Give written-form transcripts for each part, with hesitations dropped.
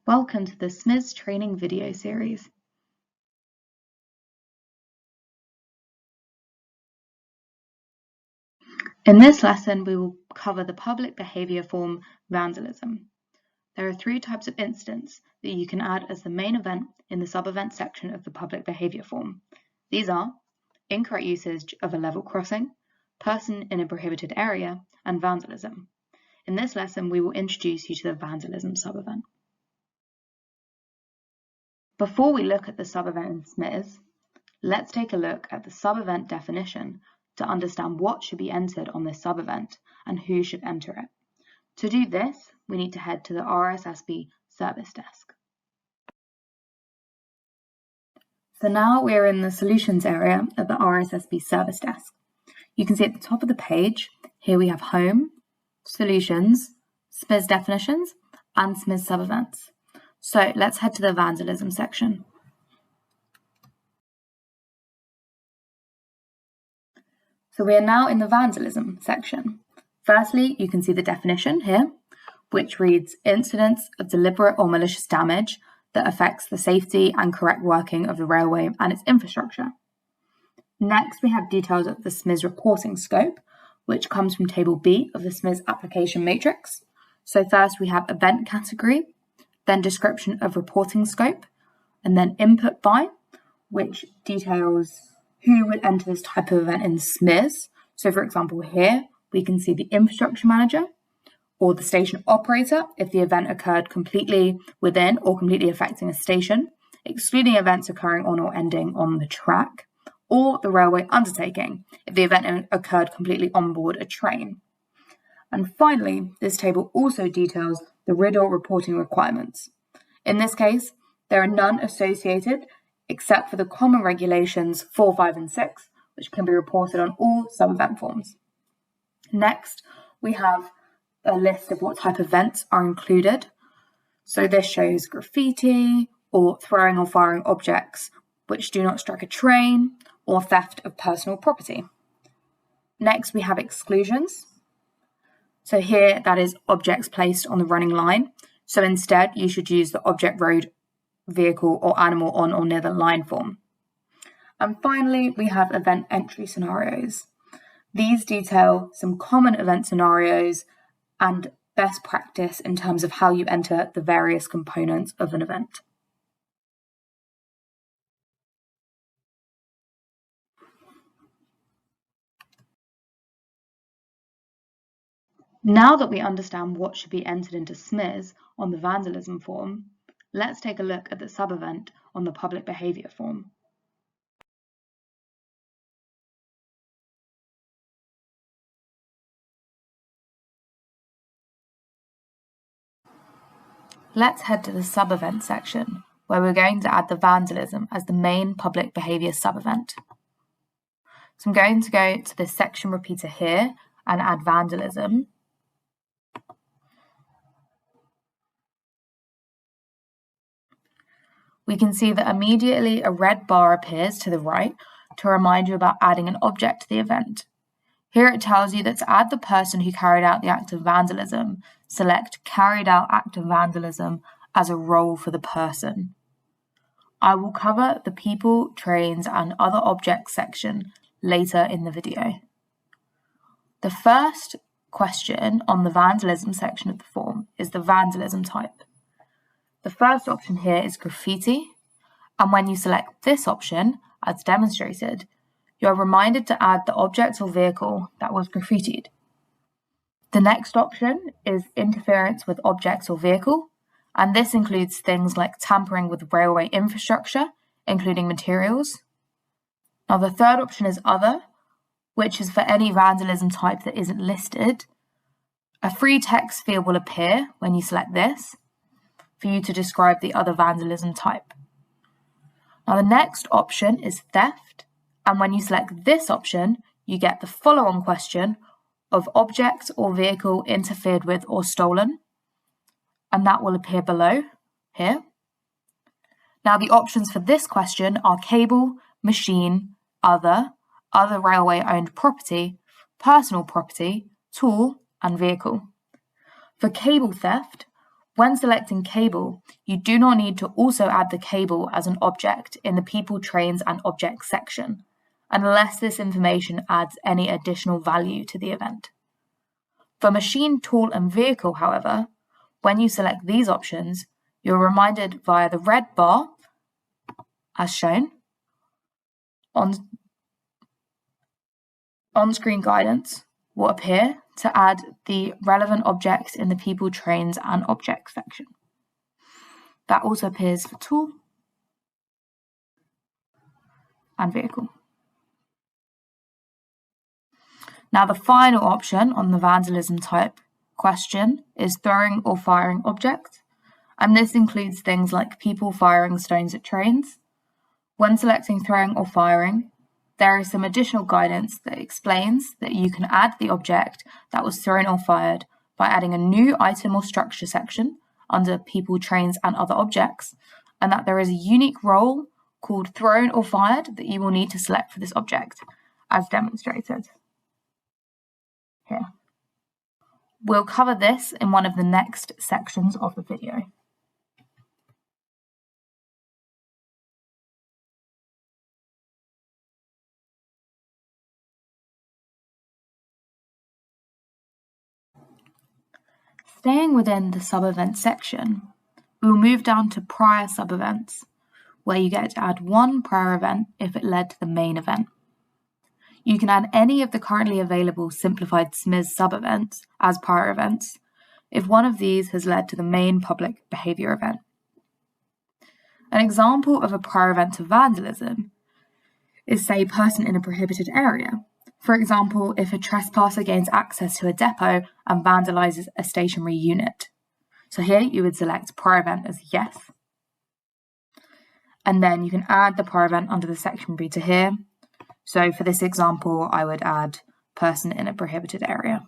Welcome to the SMIS training video series. In this lesson, we will cover the public behaviour form vandalism. There are three types of incidents that you can add as the main event in the sub-event section of the public behaviour form. These are incorrect usage of a level crossing, person in a prohibited area, and vandalism. In this lesson, we will introduce you to the vandalism sub-event. Before we look at the sub-event in SMIS, let's take a look at the sub-event definition to understand what should be entered on this sub-event and who should enter it. To do this, we need to head to the RSSB service desk. So now we're in the solutions area of the RSSB service desk. You can see at the top of the page, here we have Home, Solutions, SMIS Definitions, and SMIS Sub-Events. So let's head to the vandalism section. So we are now in the vandalism section. Firstly, you can see the definition here, which reads incidents of deliberate or malicious damage that affects the safety and correct working of the railway and its infrastructure. Next, we have details of the SMIS reporting scope, which comes from Table B of the SMIS application matrix. So first we have event category, then description of reporting scope, and then input by, which details who would enter this type of event in SMIS. So for example, here we can see the infrastructure manager or the station operator if the event occurred completely within or completely affecting a station, excluding events occurring on or ending on the track, or the railway undertaking if the event occurred completely on board a train. And finally, this table also details the RIDDOR reporting requirements. In this case, there are none associated except for the common regulations 4, 5, and 6, which can be reported on all sub-event forms. Next, we have a list of what type of events are included. So this shows graffiti, or throwing or firing objects which do not strike a train, or theft of personal property. Next, we have exclusions. So here, that is objects placed on the running line. So instead, you should use the object, road, vehicle, or animal on or near the line form. And finally, we have event entry scenarios. These detail some common event scenarios and best practice in terms of how you enter the various components of an event. Now that we understand what should be entered into SMIS on the vandalism form, let's take a look at the sub-event on the public behaviour form. Let's head to the sub-event section, where we're going to add the vandalism as the main public behaviour sub-event. So I'm going to go to this section repeater here and add vandalism. We can see that immediately a red bar appears to the right to remind you about adding an object to the event. Here it tells you that to add the person who carried out the act of vandalism, select carried out act of vandalism as a role for the person. I will cover the people, trains, and other objects section later in the video. The first question on the vandalism section of the form is the vandalism type. The first option here is graffiti, and when you select this option, as demonstrated, you are reminded to add the object or vehicle that was graffitied. The next option is interference with objects or vehicle, and this includes things like tampering with railway infrastructure, including materials. Now the third option is other, which is for any vandalism type that isn't listed. A free text field will appear when you select this, for you to describe the other vandalism type. Now the next option is theft, and when you select this option, you get the follow-on question of object or vehicle interfered with or stolen, and that will appear below here. Now the options for this question are cable, machine, other railway-owned property, personal property, tool, and vehicle. For cable theft, When selecting cable, you do not need to also add the cable as an object in the people, trains, and objects section, unless this information adds any additional value to the event. For machine, tool, and vehicle, however, when you select these options, you're reminded via the red bar, as shown, on-screen guidance will appear to add the relevant objects in the people, trains, and objects section. That also appears for tool and vehicle. Now, the final option on the vandalism type question is throwing or firing objects, and this includes things like people firing stones at trains. When selecting throwing or firing, there is some additional guidance that explains that you can add the object that was thrown or fired by adding a new item or structure section under people, trains, and other objects, and that there is a unique role called thrown or fired that you will need to select for this object, as demonstrated here. We'll cover this in one of the next sections of the video. Staying within the sub-event section, we will move down to prior sub-events, where you get to add one prior event if it led to the main event. You can add any of the currently available simplified SMIS sub-events as prior events if one of these has led to the main public behaviour event. An example of a prior event to vandalism is, say, person in a prohibited area. For example, if a trespasser gains access to a depot and vandalises a stationary unit. So here you would select prior event as yes. And then you can add the prior event under the section reader here. So for this example, I would add person in a prohibited area.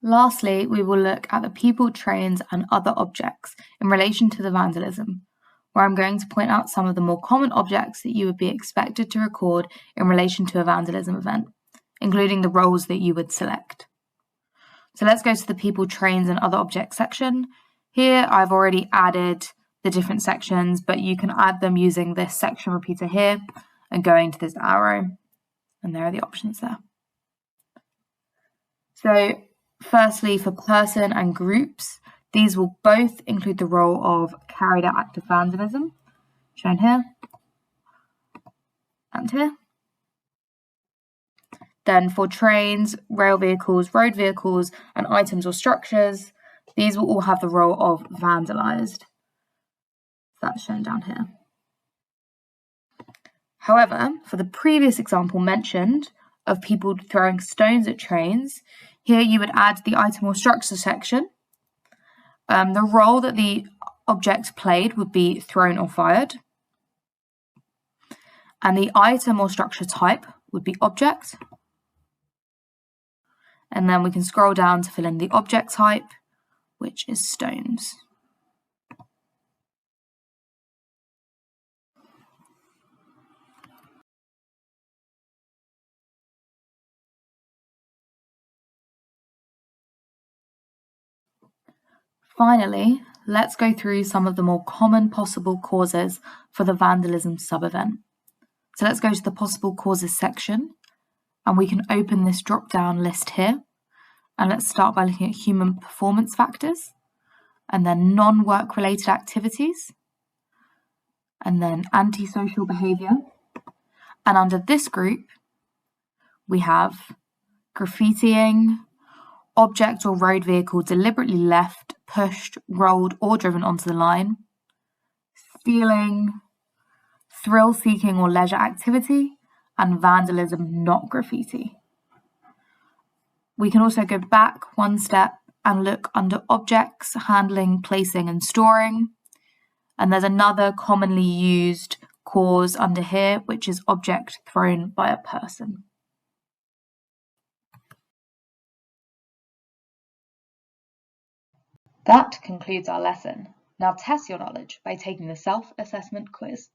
Lastly, we will look at the people, trains, and other objects in relation to the vandalism, where I'm going to point out some of the more common objects that you would be expected to record in relation to a vandalism event, including the roles that you would select. So let's go to the people, trains, and other objects section. Here I've already added the different sections, but you can add them using this section repeater here and going to this arrow, and there are the options there. So firstly, for person and groups, these will both include the role of carried out act of vandalism, shown here and here. Then for trains, rail vehicles, road vehicles, and items or structures, these will all have the role of vandalised. That's shown down here. However, for the previous example mentioned of people throwing stones at trains, here you would add the item or structure section. The role that the object played would be thrown or fired. And the item or structure type would be object. And then we can scroll down to fill in the object type, which is stones. Finally, let's go through some of the more common possible causes for the vandalism sub-event. So let's go to the possible causes section, and we can open this drop-down list here. And let's start by looking at human performance factors, and then non-work related activities, and then antisocial behaviour. And under this group, we have graffitiing, object or road vehicle deliberately left, pushed, rolled, or driven onto the line, stealing, thrill-seeking or leisure activity, and vandalism, not graffiti. We can also go back one step and look under objects, handling, placing, and storing. And there's another commonly used cause under here, which is object thrown by a person. That concludes our lesson. Now test your knowledge by taking the self-assessment quiz.